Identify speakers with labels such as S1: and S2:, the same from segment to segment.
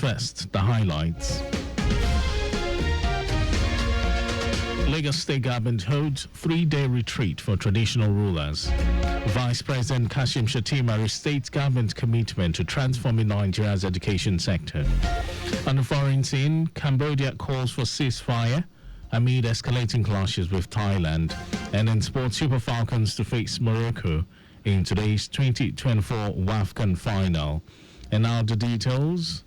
S1: First, the highlights. Lagos State Government holds 3-day retreat for traditional rulers. Vice President Kashim Shettima restates government commitment to transforming Nigeria's education sector. On the foreign scene, Cambodia calls for ceasefire amid escalating clashes with Thailand. And in sports, Super Falcons to face Morocco in today's 2024 WAFCON final. And now the details.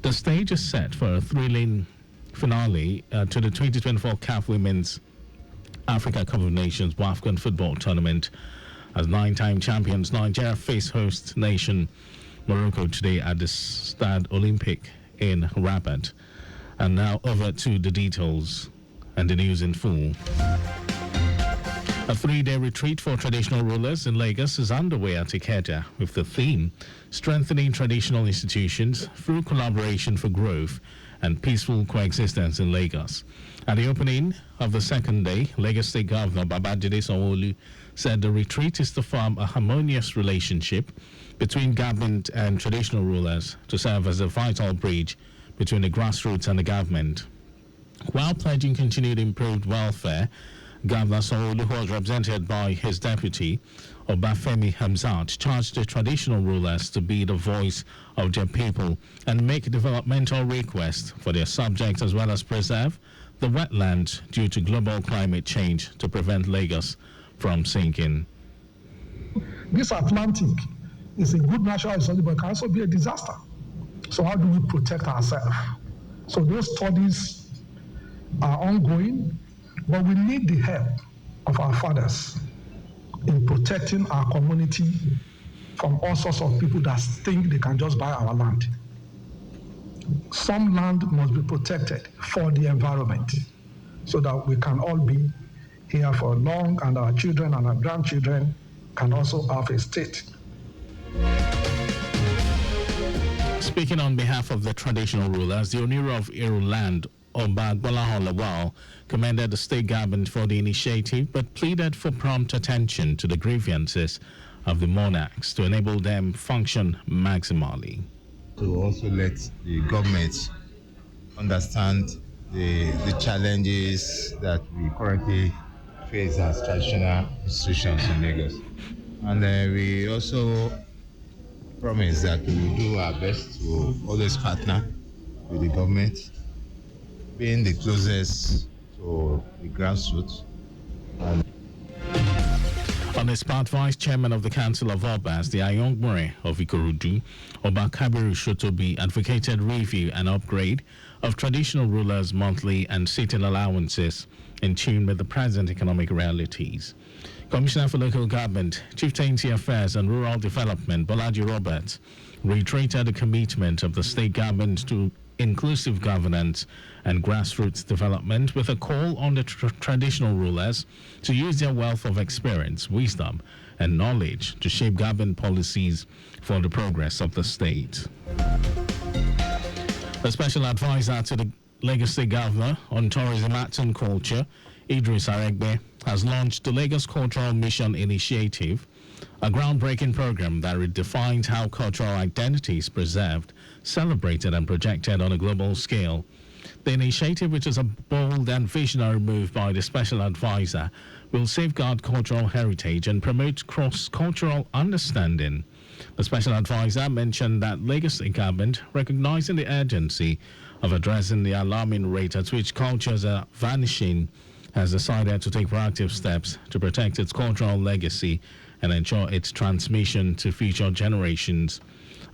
S1: The stage is set for a thrilling finale to the 2024 CAF Women's Africa Cup of Nations WAFCON football tournament as 9-time champions Nigeria face host nation Morocco today at the Stade Olympique in Rabat. And now over to the details and the news in full. A 3-day retreat for traditional rulers in Lagos is underway at Ikeja with the theme Strengthening Traditional Institutions Through Collaboration for Growth and Peaceful Coexistence in Lagos. At the opening of the second day, Lagos State Governor Babajide Sanwo-Olu said the retreat is to form a harmonious relationship between government and traditional rulers to serve as a vital bridge between the grassroots and the government. While pledging continued improved welfare, Governor Sanwo-Olu, who was represented by his deputy, Obafemi Hamzat, charged the traditional rulers to be the voice of their people and make developmental requests for their subjects as well as preserve the wetlands due to global climate change to prevent Lagos from sinking.
S2: This Atlantic is a good natural resource, but can also be a disaster. So how do we protect ourselves? So those studies are ongoing, but we need the help of our fathers in protecting our community from all sorts of people that think they can just buy our land. Some land must be protected for the environment so that we can all be here for long and our children and our grandchildren can also have a state.
S1: Speaking on behalf of the traditional rulers, the Oniro of Iruland, Oba Gbolahan Lawal, commended the state government for the initiative but pleaded for prompt attention to the grievances of the monarchs to enable them function maximally.
S3: To also let the government understand the challenges that we currently face as traditional institutions in Lagos. And we also promise that we will do our best to always partner with the government, being the closest to the grassroots.
S1: On his part, Vice Chairman of the Council of Obas, the Ayongbore of Ikorodu, Oba Kabiru Shotobi, advocated review and upgrade of traditional rulers' monthly and sitting allowances in tune with the present economic realities. Commissioner for Local Government, Chieftaincy Affairs and Rural Development, Bolaji Roberts, reiterated the commitment of the state government to inclusive governance and grassroots development with a call on the traditional rulers to use their wealth of experience, wisdom, and knowledge to shape government policies for the progress of the state. The special advisor to the Lagos State Governor on Tourism, Arts and Culture, Idris Aregbe, has launched the Lagos Cultural Mission Initiative, a groundbreaking program that redefines how cultural identity is preserved, celebrated, and projected on a global scale. The initiative, which is a bold and visionary move by the special advisor, will safeguard cultural heritage and promote cross-cultural understanding. The special advisor mentioned that Lagos State Government, recognizing the urgency of addressing the alarming rate at which cultures are vanishing, has decided to take proactive steps to protect its cultural legacy and ensure its transmission to future generations.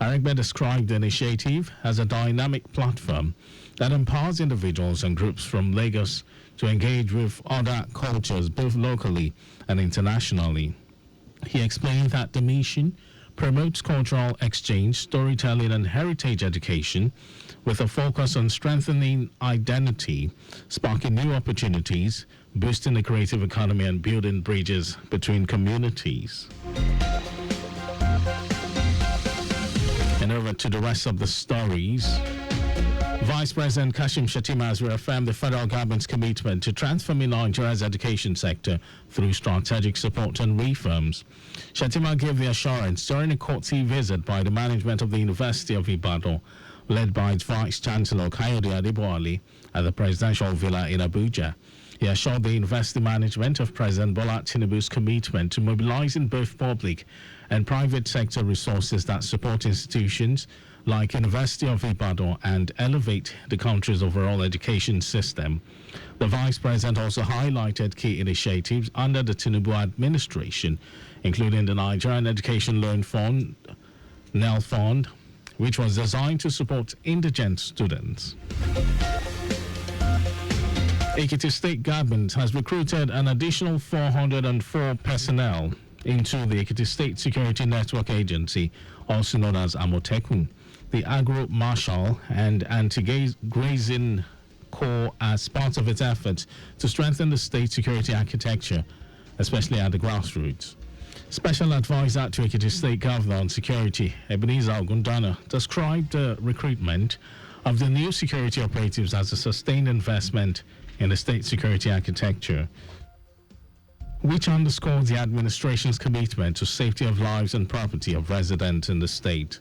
S1: Aregbe described the initiative as a dynamic platform that empowers individuals and groups from Lagos to engage with other cultures both locally and internationally. He explained that the mission promotes cultural exchange, storytelling, and heritage education with a focus on strengthening identity, sparking new opportunities, boosting the creative economy, and building bridges between communities. And over to the rest of the stories. Vice President Kashim Shettima has reaffirmed the federal government's commitment to transforming Nigeria's education sector through strategic support and reforms. Shettima gave the assurance during a courtesy visit by the management of the University of Ibadan, led by its Vice Chancellor Kayode Adeboale at the Presidential Villa in Abuja. He assured the university management of President Bola Tinubu's commitment to mobilizing both public and private sector resources that support institutions like University of Ibadan and elevate the country's overall education system. The Vice President also highlighted key initiatives under the Tinubu administration, including the Nigerian Education Loan Fund, NEL Fund, which was designed to support indigent students. Ekiti State Government has recruited an additional 404 personnel into the Ekiti State Security Network Agency, also known as Amotekun, the Agro Marshal and Anti-Grazing Corps, as part of its efforts to strengthen the state security architecture, especially at the grassroots. Special Advisor to Ekiti State Governor on Security, Ebenezer Ogundana, described the recruitment of the new security operatives as a sustained investment in the state security architecture, which underscores the administration's commitment to safety of lives and property of residents in the state.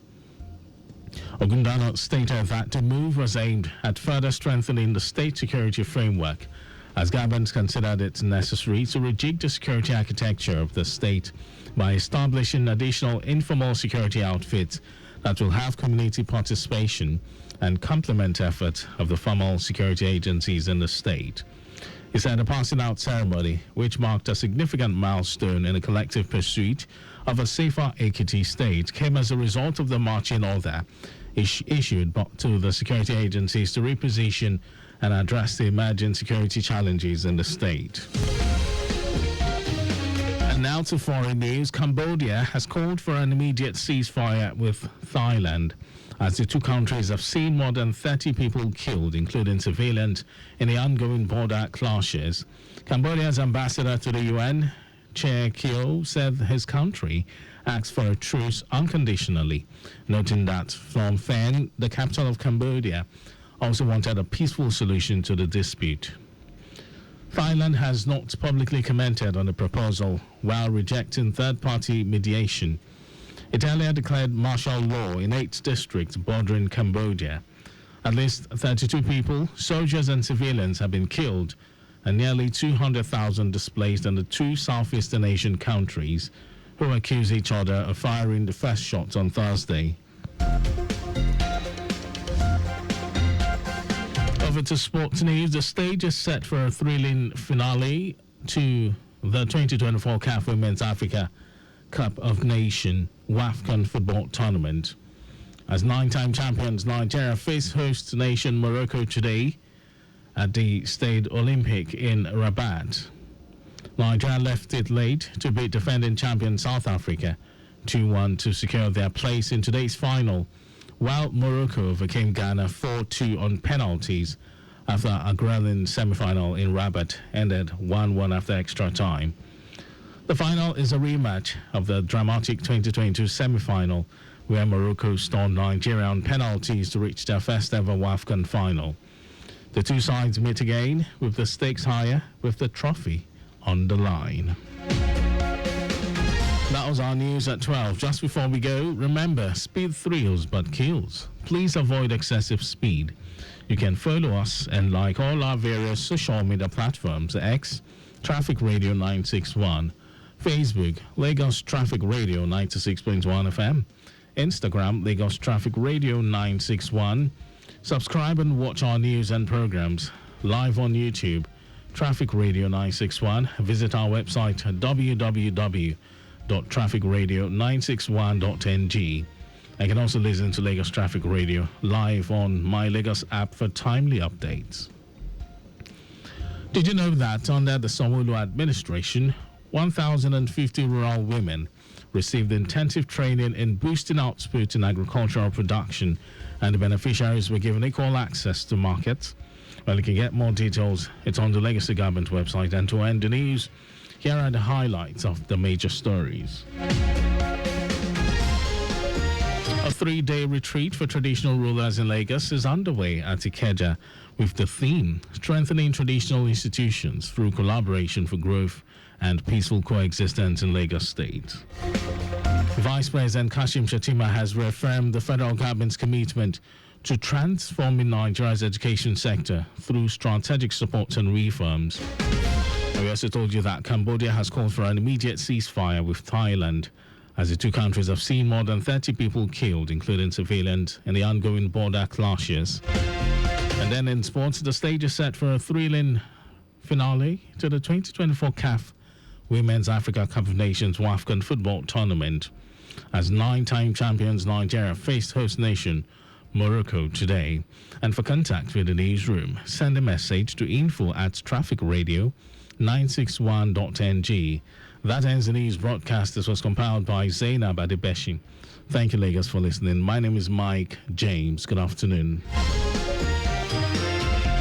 S1: Ogundana stated that the move was aimed at further strengthening the state security framework, as government considered it necessary to rejig the security architecture of the state by establishing additional informal security outfits that will have community participation and complement efforts of the formal security agencies in the state. He said the passing out ceremony, which marked a significant milestone in the collective pursuit of a safer Ekiti state, came as a result of the marching order issued to the security agencies to reposition and address the emerging security challenges in the state. And now to foreign news. Cambodia has called for an immediate ceasefire with Thailand, as the two countries have seen more than 30 people killed, including civilians, in the ongoing border clashes. Cambodia's ambassador to the UN, Che Kyo, said his country asked for a truce unconditionally, noting that Phnom Penh, the capital of Cambodia, also wanted a peaceful solution to the dispute. Thailand has not publicly commented on the proposal, while rejecting third-party mediation. It earlier declared martial law in 8 districts bordering Cambodia. At least 32 people, soldiers and civilians, have been killed, and nearly 200,000 displaced in the two Southeastern Asian countries, who accuse each other of firing the first shots on Thursday. Over to sports news. The stage is set for a thrilling finale to the 2024 CAF Women's Africa Cup of Nations WAFCON football tournament, as 9-time champions Nigeria face host nation Morocco today at the Stade Olympique in Rabat. Nigeria left it late to beat defending champion South Africa 2-1 to secure their place in today's final, while Morocco overcame Ghana 4-2 on penalties after a grueling semi-final in Rabat ended 1-1 after extra time. The final is a rematch of the dramatic 2022 semi-final, where Morocco stunned Nigeria on penalties to reach their first ever WAFCON final. The two sides meet again, with the stakes higher, with the trophy on the line. That was our news at 12. Just before we go, remember, speed thrills but kills. Please avoid excessive speed. You can follow us and like all our various social media platforms: X, Traffic Radio 961, Facebook, Lagos Traffic Radio 96.1 FM, Instagram, Lagos Traffic Radio 961. Subscribe and watch our news and programs live on YouTube, Traffic Radio 961. Visit our website at www.trafficradio961.ng. You can also listen to Lagos Traffic Radio live on My Lagos app for timely updates. Did you know that under the Sanwo-Olu administration, 1,050 rural women received intensive training in boosting output in agricultural production, and the beneficiaries were given equal access to markets? Well, you can get more details. It's on the Legacy Government website. And to end the news, here are the highlights of the major stories. A 3-day retreat for traditional rulers in Lagos is underway at Ikeja with the theme Strengthening Traditional Institutions through Collaboration for Growth and Peaceful Coexistence in Lagos State. Vice President Kashim Shettima has reaffirmed the federal government's commitment to transforming Nigeria's education sector through strategic support and reforms. We also told you that Cambodia has called for an immediate ceasefire with Thailand, as the two countries have seen more than 30 people killed, including civilians, in the ongoing border clashes. And then in sports, the stage is set for a thrilling finale to the 2024 CAF Women's Africa Cup of Nations WAFCON football tournament, as 9-time champions Nigeria faced host nation Morocco today. And for contact with the newsroom, send a message to info@trafficradio961.ng. That ends the news broadcast. This was compiled by Zainab Adebeshi. Thank you, Lagos, for listening. My name is Mike James. Good afternoon.